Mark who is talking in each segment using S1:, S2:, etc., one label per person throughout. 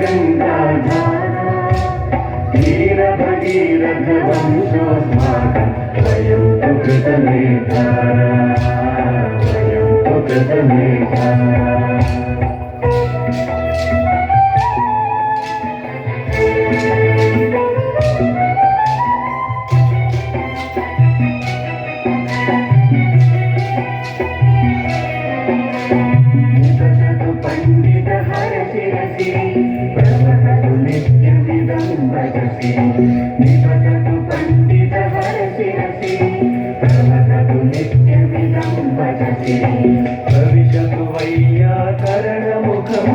S1: गङ्गाधारा वीरभगीरथवंशोऽस्माकं वयं तु कृतमेधारा वयं तु कृतमेधारा प्रवहतु नित्यमिदं भजसि निवसतु पण्डितहरशिरसि प्रवहतु नित्यमिदं भजसि भविष्यतु वैयाकरणमुखं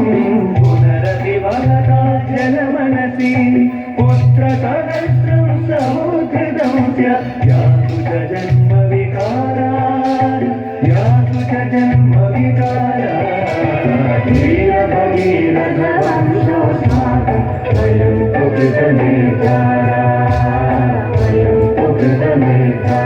S1: पुनरतिवहता जनमनसि पुत्रसहस्रं समुद्रदं च यातु च जन्मविकारा यातु च जन्मविकारा वीरभगीरथवंशोऽस्माकं वयं तु कृतमेधारा वयं तु कृतमेधारा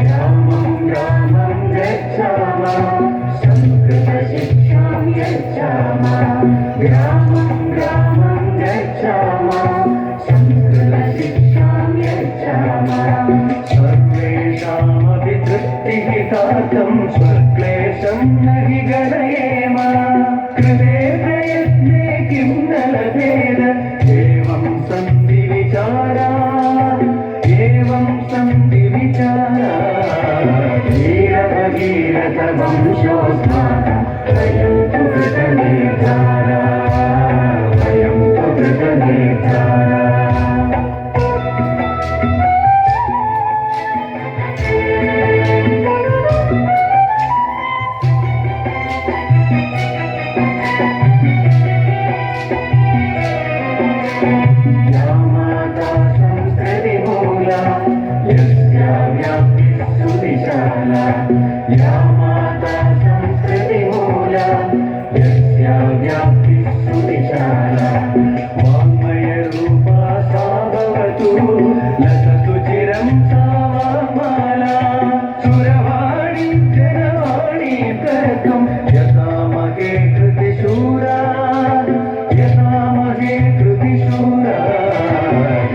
S1: ग्रामं ग्रामं गच्छामः संस्कृतशिक्षां यच्छामः ग्रामं ग्रामं गच्छामः संस्कृतशिक्षां यच्छामः सर्वेषामपि तृप्तिहितार्थं स्वक्लेशं न हि गणयेम कृते प्रयत्ने किं न लभेद एवं सन्ति विचारा एवं सन्ति विचारा वीरभगीरथवंशोऽस्माकं वयं तु कृतमेधारा वयं तु कृतमेधारा या माता संस्कृतिमूला यस्या व्याप्तिः सुविशाला या माता संस्कृतिमूला यस्या व्याप्तिः सुविशाला वाङ्मयरूपा सा भवतु लसतु चिरं सा वाङ्माला सुरवाणी जनवाणी कर्तुं यथामहे कृतिशूरा यथामहे कृतिशूरा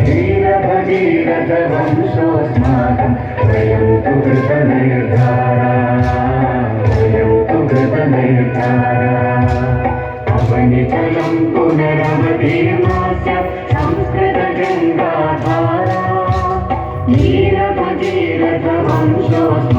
S1: वीरभगीरथवंशोऽस्माकं वयं तु कृतमेधारा वयं तु कृतमेधारा अवनितलं पुनरवतीर्णास्य संस्कृतगङ्गाधारा वीरभगीरथवंशोऽस्माकं